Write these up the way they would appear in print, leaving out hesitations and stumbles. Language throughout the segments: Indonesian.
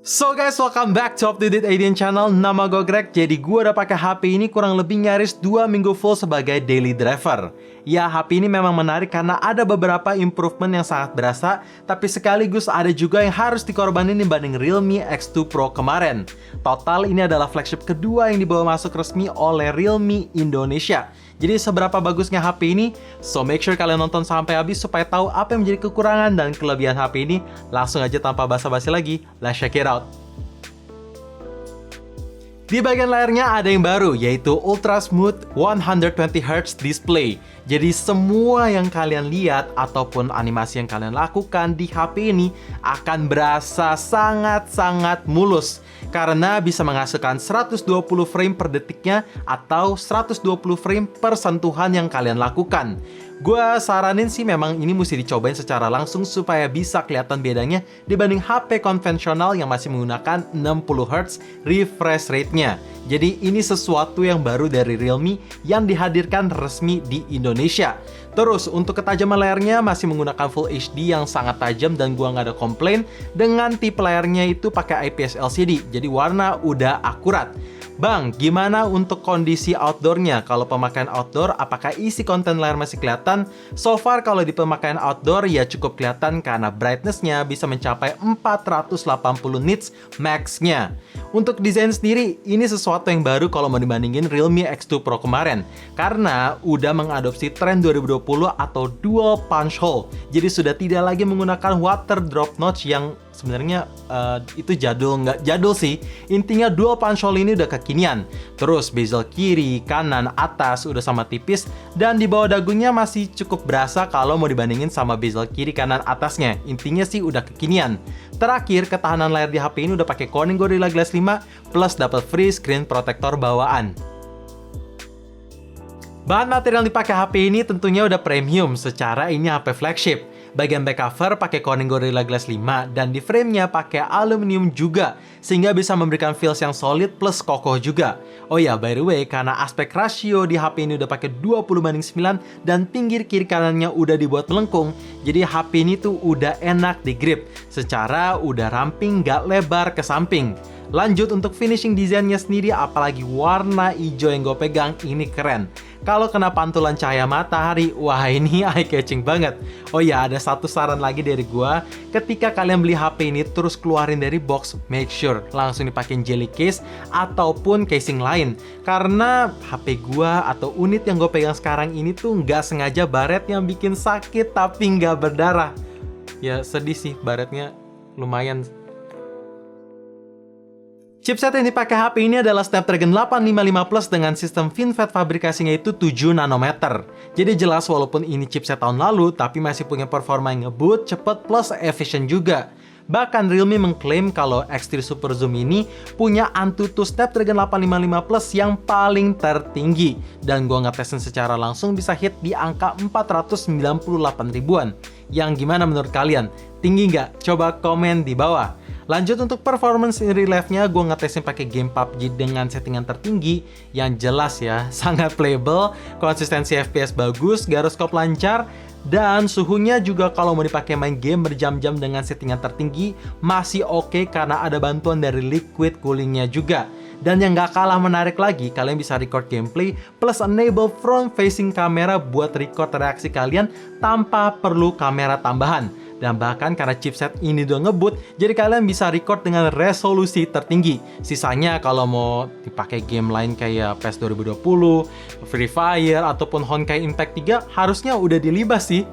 So guys, welcome back to Up to Date 18 channel. Nama gue Greg. Jadi gue udah pakai HP ini kurang lebih nyaris 2 minggu full sebagai daily driver. Ya, HP ini memang menarik karena ada beberapa improvement yang sangat berasa, tapi sekaligus ada juga yang harus dikorbanin dibanding Realme X2 Pro kemarin. Total ini adalah flagship kedua yang dibawa masuk resmi oleh Realme Indonesia. Jadi seberapa bagusnya HP ini? So make sure kalian nonton sampai habis supaya tahu apa yang menjadi kekurangan dan kelebihan HP ini. Langsung aja tanpa basa-basi lagi, let's check it out. Di bagian layarnya ada yang baru, yaitu Ultra Smooth 120Hz display. Jadi semua yang kalian lihat ataupun animasi yang kalian lakukan di HP ini akan berasa sangat-sangat mulus. Karena bisa menghasilkan 120 frame per detiknya atau 120 frame per sentuhan yang kalian lakukan. Gua saranin sih memang ini mesti dicobain secara langsung supaya bisa kelihatan bedanya dibanding HP konvensional yang masih menggunakan 60Hz refresh rate-nya. Jadi ini sesuatu yang baru dari Realme yang dihadirkan resmi di Indonesia. Terus untuk ketajaman layarnya masih menggunakan Full HD yang sangat tajam dan gua nggak ada komplain. Dengan tipe layarnya itu pakai IPS LCD, jadi warna udah akurat. Bang, gimana untuk kondisi outdoornya? Kalau pemakaian outdoor, apakah isi konten layar masih kelihatan? So far, kalau di pemakaian outdoor, ya cukup kelihatan karena brightness-nya bisa mencapai 480 nits max-nya. Untuk desain sendiri, ini sesuatu yang baru kalau mau dibandingin Realme X2 Pro kemarin. Karena udah mengadopsi tren 2020 atau dual punch hole. Jadi sudah tidak lagi menggunakan water drop notch yang sebenarnya itu nggak jadul sih. Intinya dual punch hole ini udah kekinian. Terus bezel kiri, kanan, atas udah sama tipis. Dan di bawah dagunya masih cukup berasa kalau mau dibandingin sama bezel kiri, kanan, atasnya. Intinya sih udah kekinian. Terakhir, ketahanan layar di HP ini udah pakai Corning Gorilla Glass 5 plus dapat free screen protector bawaan. Bahan material yang dipakai HP ini tentunya udah premium, secara ini HP flagship. Bagian back cover pakai Corning Gorilla Glass 5 dan di frame-nya pakai aluminium juga, sehingga bisa memberikan feels yang solid plus kokoh juga. Oh ya, by the way, karena aspek rasio di HP ini udah pakai 20:9 dan pinggir kiri kanannya udah dibuat melengkung, jadi HP ini tuh udah enak di grip, secara udah ramping gak lebar ke samping. Lanjut untuk finishing desainnya sendiri, apalagi warna hijau yang gue pegang ini keren. Kalau kena pantulan cahaya matahari, wah ini eye-catching banget. Oh ya, ada satu saran lagi dari gue. Ketika kalian beli HP ini terus keluarin dari box, make sure langsung dipakein jelly case ataupun casing lain. Karena HP gue atau unit yang gue pegang sekarang ini tuh nggak sengaja baret yang bikin sakit tapi nggak berdarah. Ya sedih sih, baretnya lumayan. Chipset yang dipakai HP ini adalah Snapdragon 855 Plus dengan sistem FinFET fabrikasinya itu 7 nanometer. Jadi jelas walaupun ini chipset tahun lalu, tapi masih punya performa yang ngebut, cepet, plus efisien juga. Bahkan Realme mengklaim kalau X3 Super Zoom ini punya Antutu Snapdragon 855 Plus yang paling tertinggi. Dan gua ngetesin secara langsung bisa hit di angka 498 ribuan. Yang gimana menurut kalian? Tinggi nggak? Coba komen di bawah. Lanjut untuk performance in real life-nya, gue ngetesin pakai game PUBG dengan settingan tertinggi yang jelas ya, sangat playable, konsistensi FPS bagus, gyroscope lancar, dan suhunya juga kalau mau dipakai main game berjam-jam dengan settingan tertinggi masih oke karena ada bantuan dari liquid coolingnya juga. Dan yang gak kalah menarik lagi, kalian bisa record gameplay plus enable front facing camera buat record reaksi kalian tanpa perlu kamera tambahan. Dan bahkan karena chipset ini udah ngebut, jadi kalian bisa record dengan resolusi tertinggi. Sisanya kalau mau dipakai game lain kayak PES 2020, Free Fire, ataupun Honkai Impact 3, harusnya udah dilibas sih.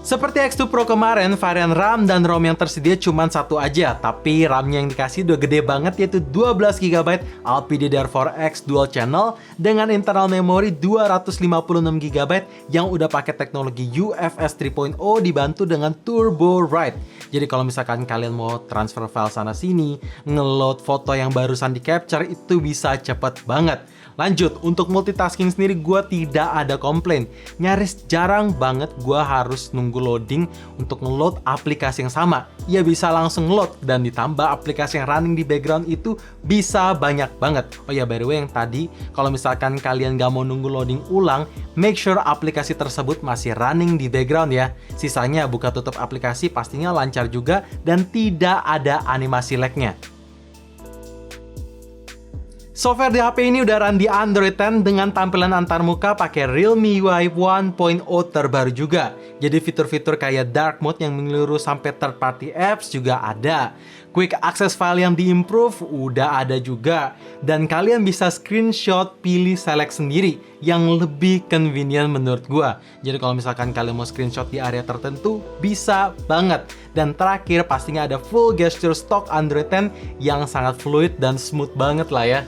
Seperti X2 Pro kemarin, varian RAM dan ROM yang tersedia cuma satu aja, tapi RAM-nya yang dikasih udah gede banget, yaitu 12GB LPDDR4X Dual Channel dengan internal memori 256GB yang udah pakai teknologi UFS 3.0 dibantu dengan Turbo Write. Jadi kalau misalkan kalian mau transfer file sana-sini, ngeload foto yang barusan di capture, itu bisa cepet banget. Lanjut, untuk multitasking sendiri gue tidak ada komplain. Nyaris jarang banget gue harus nunggu loading untuk ngeload aplikasi yang sama. Ya bisa langsung load, dan ditambah aplikasi yang running di background itu bisa banyak banget. Oh ya, by the way, yang tadi kalau misalkan kalian gak mau nunggu loading ulang, make sure aplikasi tersebut masih running di background ya. Sisanya buka tutup aplikasi pastinya lancar juga dan tidak ada animasi lag-nya. Software di HP ini udah run di Android 10 dengan tampilan antarmuka pakai Realme UI 1.0 terbaru juga. Jadi fitur-fitur kayak dark mode yang menyeluruh sampai third party apps juga ada. Quick access file yang diimprove udah ada juga. Dan kalian bisa screenshot pilih select sendiri yang lebih convenient menurut gua. Jadi kalau misalkan kalian mau screenshot di area tertentu bisa banget. Dan terakhir pastinya ada full gesture stock Android 10 yang sangat fluid dan smooth banget lah ya.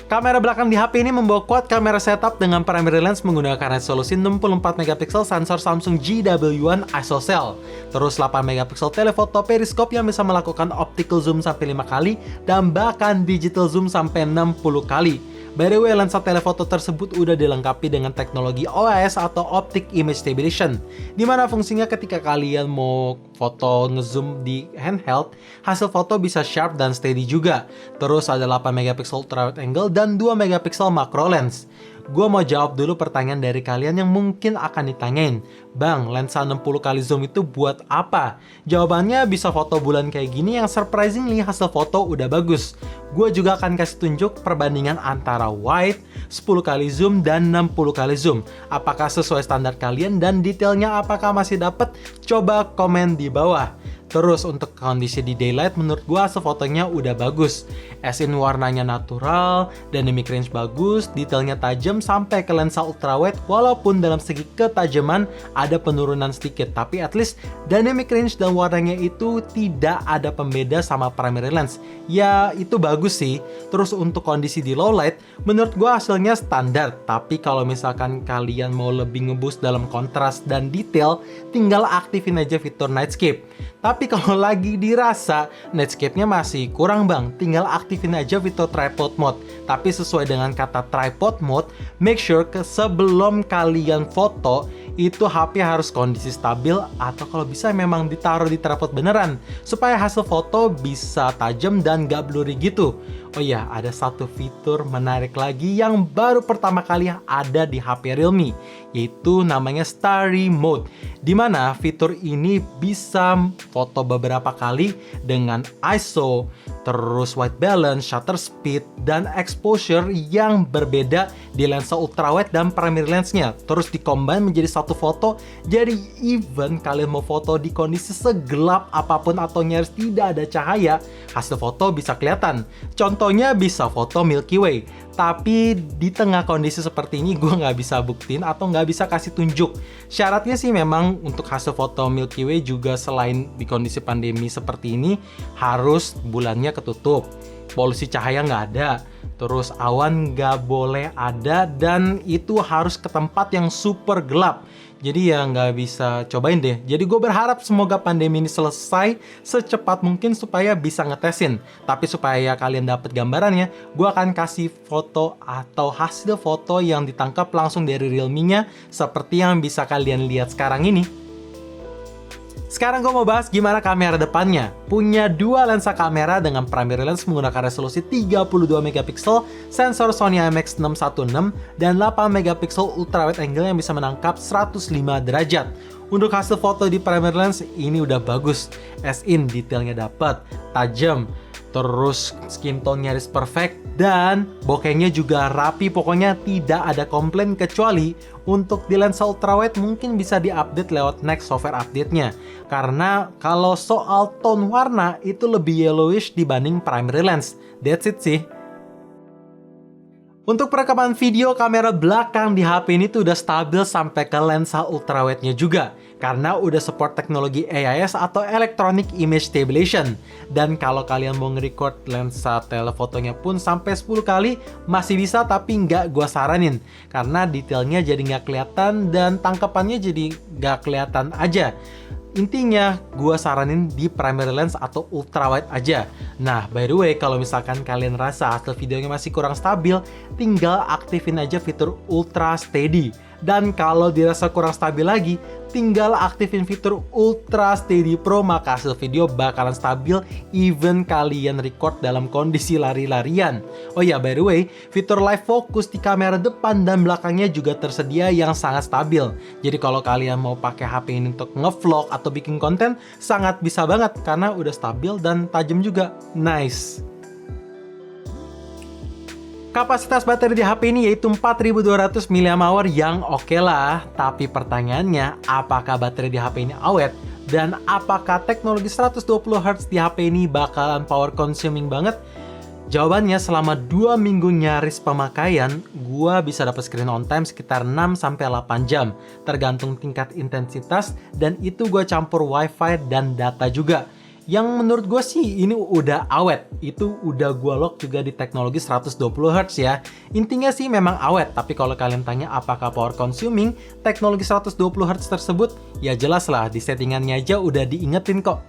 Kamera belakang di HP ini membawa quad kamera setup dengan primary lens menggunakan resolusi 64 megapiksel sensor Samsung GW1 ISOCELL. Terus 8 megapiksel telefoto periskop yang bisa melakukan optical zoom sampai 5 kali dan bahkan digital zoom sampai 60 kali. By the way, lensa telefoto tersebut udah dilengkapi dengan teknologi OIS atau Optic Image Stabilization, di mana fungsinya ketika kalian mau foto ngezoom di handheld, hasil foto bisa sharp dan steady juga. Terus ada 8 megapiksel ultra wide angle dan 2 megapiksel macro lens. Gue mau jawab dulu pertanyaan dari kalian yang mungkin akan ditanyain. Bang, lensa 60 kali zoom itu buat apa? Jawabannya bisa foto bulan kayak gini yang surprisingly hasil foto udah bagus. Gue juga akan kasih tunjuk perbandingan antara wide, 10 kali zoom, dan 60 kali zoom. Apakah sesuai standar kalian dan detailnya apakah masih dapet? Coba komen di bawah. Terus untuk kondisi di daylight menurut gua hasil fotonya udah bagus. As in warnanya natural, dynamic range bagus, detailnya tajam sampai ke lensa ultrawide walaupun dalam segi ketajaman ada penurunan sedikit. Tapi at least dynamic range dan warnanya itu tidak ada pembeda sama primary lens. Ya itu bagus sih. Terus untuk kondisi di low light menurut gua hasilnya standar. Tapi kalau misalkan kalian mau lebih ngeboost dalam kontras dan detail, tinggal aktifin aja fitur nightscape. Tapi kalau lagi dirasa nightscape-nya masih kurang bang, tinggal aktifin aja fitur tripod mode. Tapi sesuai dengan kata tripod mode, make sure sebelum kalian foto itu HP harus kondisi stabil atau kalau bisa memang ditaruh di tripod beneran supaya hasil foto bisa tajam dan gak blurry gitu. Oh iya, ada satu fitur menarik lagi yang baru pertama kali ada di HP Realme, yaitu namanya Starry Mode, dimana fitur ini bisa foto beberapa kali dengan ISO, terus white balance, shutter speed, dan exposure yang berbeda di lensa ultrawide dan primary lensnya. Terus dikombin menjadi satu foto, jadi even kalian mau foto di kondisi segelap apapun atau nyaris tidak ada cahaya, hasil foto bisa kelihatan. Contohnya bisa foto Milky Way. Tapi di tengah kondisi seperti ini gue nggak bisa buktiin atau nggak bisa kasih tunjuk. Syaratnya sih memang untuk hasil foto Milky Way juga selain di kondisi pandemi seperti ini harus bulannya ketutup, polusi cahaya nggak ada, terus awan nggak boleh ada, dan itu harus ke tempat yang super gelap. Jadi ya nggak bisa cobain deh. Jadi gue berharap semoga pandemi ini selesai secepat mungkin supaya bisa ngetesin. Tapi supaya kalian dapat gambarannya, gue akan kasih foto atau hasil foto yang ditangkap langsung dari Realme-nya seperti yang bisa kalian lihat sekarang ini. Sekarang gue mau bahas gimana kamera depannya. Punya dua lensa kamera dengan primary lens menggunakan resolusi 32 megapiksel, sensor Sony IMX616, dan 8 megapiksel ultra wide angle yang bisa menangkap 105 derajat. Untuk hasil foto di primary lens ini udah bagus, as in detailnya dapat, tajam, terus skin tone nyaris perfect, dan bokehnya juga rapi. Pokoknya tidak ada komplain, kecuali untuk di lensa ultrawide mungkin bisa diupdate lewat next software update-nya. Karena kalau soal tone warna itu lebih yellowish dibanding primary lens. That's it sih. Untuk perekaman video, kamera belakang di HP ini tuh udah stabil sampai ke lensa ultrawide-nya juga. Karena udah support teknologi AIS atau Electronic Image Stabilization. Dan kalau kalian mau nge-record lensa telefotonya pun sampai 10 kali masih bisa, tapi nggak gua saranin. Karena detailnya jadi nggak kelihatan dan tangkapannya jadi nggak kelihatan aja. Intinya, gua saranin di primary lens atau ultrawide aja. Nah, by the way, kalau misalkan kalian rasa hasil videonya masih kurang stabil, tinggal aktifin aja fitur Ultra Steady. Dan kalau dirasa kurang stabil lagi, tinggal aktifin fitur Ultra Steady Pro, maka hasil video bakalan stabil even kalian record dalam kondisi lari-larian. Oh ya, by the way, fitur live focus di kamera depan dan belakangnya juga tersedia yang sangat stabil. Jadi kalau kalian mau pakai HP ini untuk ngevlog atau bikin konten, sangat bisa banget karena udah stabil dan tajam juga. Nice. Kapasitas baterai di HP ini yaitu 4200 mAh yang oke lah. Tapi pertanyaannya, apakah baterai di HP ini awet? Dan apakah teknologi 120Hz di HP ini bakalan power consuming banget? Jawabannya, selama 2 minggu nyaris pemakaian, gua bisa dapat screen on time sekitar 6-8 jam. Tergantung tingkat intensitas, dan itu gua campur wifi dan data juga. Yang menurut gue sih ini udah awet. Itu udah gue lock juga di teknologi 120Hz ya. Intinya sih memang awet, tapi kalau kalian tanya apakah power consuming, teknologi 120Hz tersebut, ya jelas lah di settingannya aja udah diingetin kok.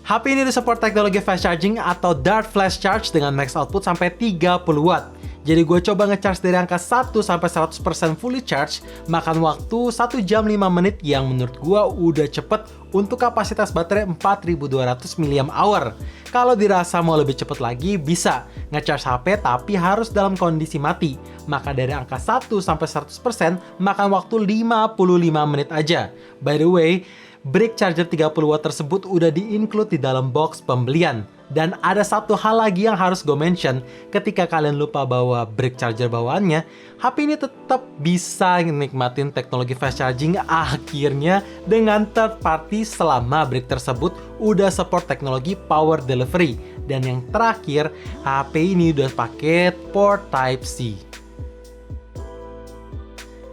HP ini disupport teknologi fast charging atau Dart Flash Charge dengan max output sampai 30 watt. Jadi gue coba ngecharge dari angka 1 sampai 100% fully charge, makan waktu 1 jam 5 menit yang menurut gue udah cepet untuk kapasitas baterai 4200 mAh. Kalau dirasa mau lebih cepet lagi, bisa ngecharge HP tapi harus dalam kondisi mati. Maka dari angka 1 sampai 100% makan waktu 55 menit aja. By the way, brick charger 30 watt tersebut udah di-include di dalam box pembelian. Dan ada satu hal lagi yang harus gue mention, ketika kalian lupa bawa brick charger bawaannya, HP ini tetap bisa nikmatin teknologi fast charging akhirnya dengan third party selama brick tersebut udah support teknologi power delivery. Dan yang terakhir, HP ini udah pakai port Type-C.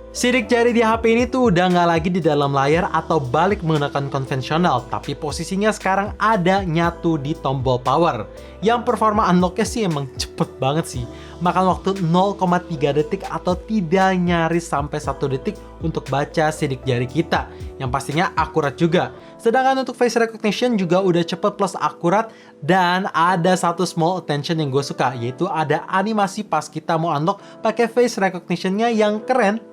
Sidik jari di HP ini tuh udah nggak lagi di dalam layar atau balik menggunakan konvensional, tapi posisinya sekarang ada nyatu di tombol power. Yang performa unlocknya sih emang cepet banget sih. Makan waktu 0,3 detik atau tidak nyaris sampai 1 detik untuk baca sidik jari kita. Yang pastinya akurat juga. Sedangkan untuk face recognition juga udah cepet plus akurat. Dan ada satu small attention yang gue suka, yaitu ada animasi pas kita mau unlock pakai face recognition-nya yang keren.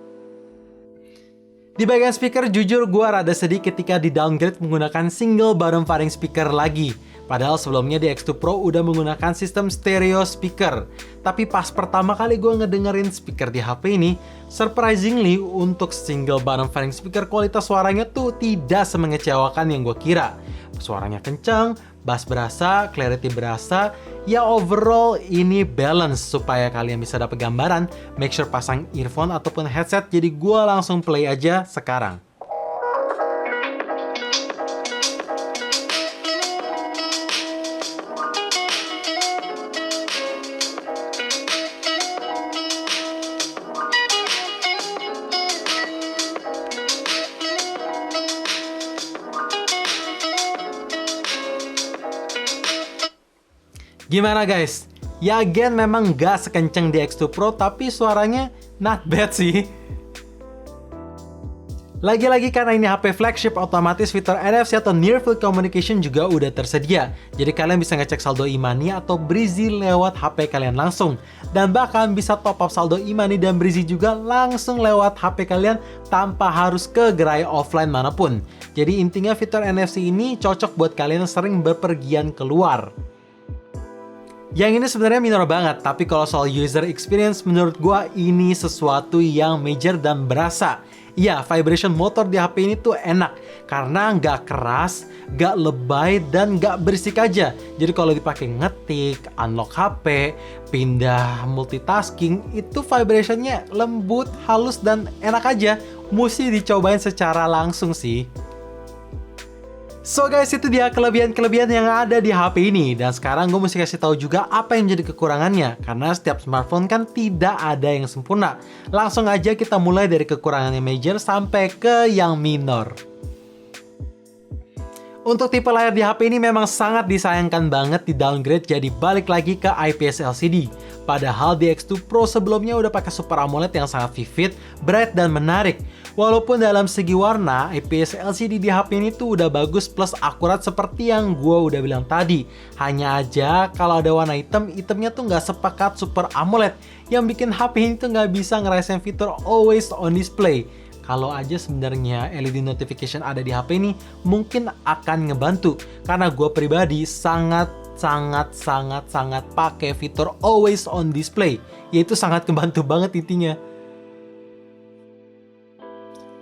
Di bagian speaker, jujur gue rada sedih ketika di downgrade menggunakan single bottom faring speaker lagi. Padahal sebelumnya di X2 Pro udah menggunakan sistem stereo speaker. Tapi pas pertama kali gue ngedengerin speaker di HP ini, surprisingly untuk single bottom faring speaker kualitas suaranya tuh tidak semengecewakan yang gue kira. Suaranya kencang, bass berasa, clarity berasa, ya overall ini balance. Supaya kalian bisa dapat gambaran, make sure pasang earphone ataupun headset, jadi gue langsung play aja sekarang. Gimana guys? Ya again memang gak sekenceng di X2 Pro, tapi suaranya not bad sih. Lagi-lagi karena ini HP flagship, otomatis fitur NFC atau Near Field Communication juga udah tersedia. Jadi kalian bisa ngecek saldo e-money atau Breezy lewat HP kalian langsung. Dan bahkan bisa top up saldo e-money dan Breezy juga langsung lewat HP kalian tanpa harus ke gerai offline manapun. Jadi intinya fitur NFC ini cocok buat kalian yang sering berpergian keluar. Yang ini sebenarnya minor banget, tapi kalau soal user experience menurut gua ini sesuatu yang major dan berasa. Iya, vibration motor di HP ini tuh enak karena nggak keras, nggak lebay, dan nggak berisik aja. Jadi kalau dipakai ngetik, unlock HP, pindah multitasking, itu vibrationnya lembut, halus, dan enak aja. Mesti dicobain secara langsung sih. So guys, itu dia kelebihan-kelebihan yang ada di HP ini. Dan sekarang gue mesti kasih tahu juga apa yang jadi kekurangannya. Karena setiap smartphone kan tidak ada yang sempurna. Langsung aja kita mulai dari kekurangan yang major sampai ke yang minor. Untuk tipe layar di HP ini memang sangat disayangkan banget di downgrade jadi balik lagi ke IPS LCD. Padahal di X2 Pro sebelumnya udah pakai Super AMOLED yang sangat vivid, bright, dan menarik. Walaupun dalam segi warna, IPS LCD di HP ini tuh udah bagus plus akurat seperti yang gua udah bilang tadi. Hanya aja kalau ada warna hitam, hitamnya tuh nggak sepekat Super AMOLED yang bikin HP ini tuh nggak bisa ngerasain fitur always on display. Kalau aja sebenarnya LED notification ada di HP ini mungkin akan ngebantu karena gue pribadi sangat pakai fitur always on display, yaitu sangat ngebantu banget intinya.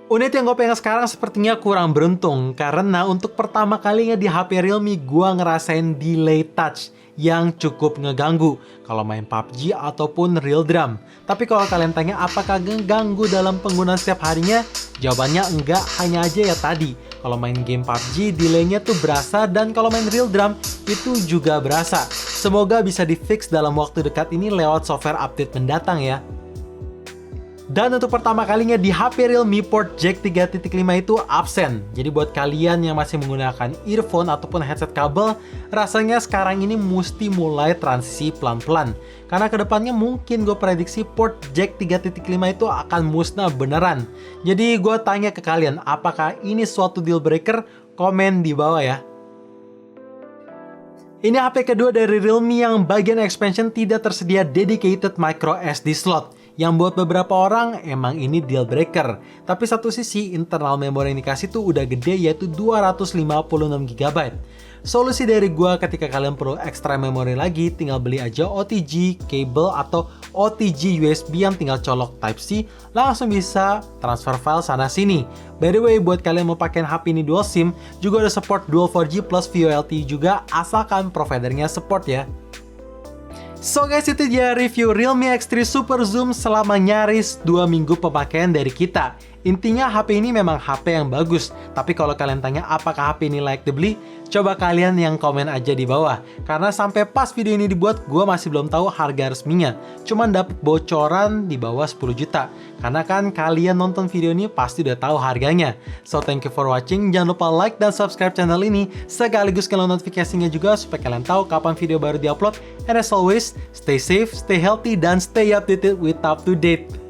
Unit yang gue pengen sekarang sepertinya kurang beruntung karena untuk pertama kalinya di HP Realme gue ngerasain delay touch yang cukup ngeganggu kalau main PUBG ataupun Real Drum. Tapi kalau kalian tanya apakah ngeganggu dalam penggunaan setiap harinya, jawabannya enggak, hanya aja ya tadi. Kalau main game PUBG, delaynya tuh berasa, dan kalau main Real Drum itu juga berasa. Semoga bisa di-fix dalam waktu dekat ini lewat software update mendatang ya. Dan untuk pertama kalinya di HP Realme port jack 3.5 itu absen. Jadi buat kalian yang masih menggunakan earphone ataupun headset kabel, rasanya sekarang ini mesti mulai transisi pelan-pelan. Karena kedepannya mungkin gue prediksi port jack 3.5 itu akan musnah beneran. Jadi gue tanya ke kalian, apakah ini suatu deal breaker? Komen di bawah ya. Ini HP kedua dari Realme yang bagian expansion tidak tersedia dedicated micro SD slot. Yang buat beberapa orang emang ini deal breaker. Tapi satu sisi internal memori yang dikasih tuh udah gede, yaitu 256GB. Solusi dari gua ketika kalian perlu extra memori lagi, tinggal beli aja OTG cable atau OTG USB yang tinggal colok Type-C, langsung bisa transfer file sana sini. By the way, buat kalian mau pakai HP ini dual SIM, juga ada support dual 4G plus VoLTE juga, asalkan providernya support ya. So guys, itu dia review Realme X3 Super Zoom selama nyaris 2 minggu pemakaian dari kita. Intinya HP ini memang HP yang bagus, tapi kalau kalian tanya apakah HP ini layak dibeli, coba kalian yang komen aja di bawah. Karena sampai pas video ini dibuat, gue masih belum tahu harga resminya. Cuman dapet bocoran di bawah 10 juta. Karena kan kalian nonton video ini pasti udah tahu harganya. So thank you for watching, jangan lupa like dan subscribe channel ini, sekaligus nyalain notifikasinya juga supaya kalian tahu kapan video baru diupload. And as always, stay safe, stay healthy, dan stay updated with up to date.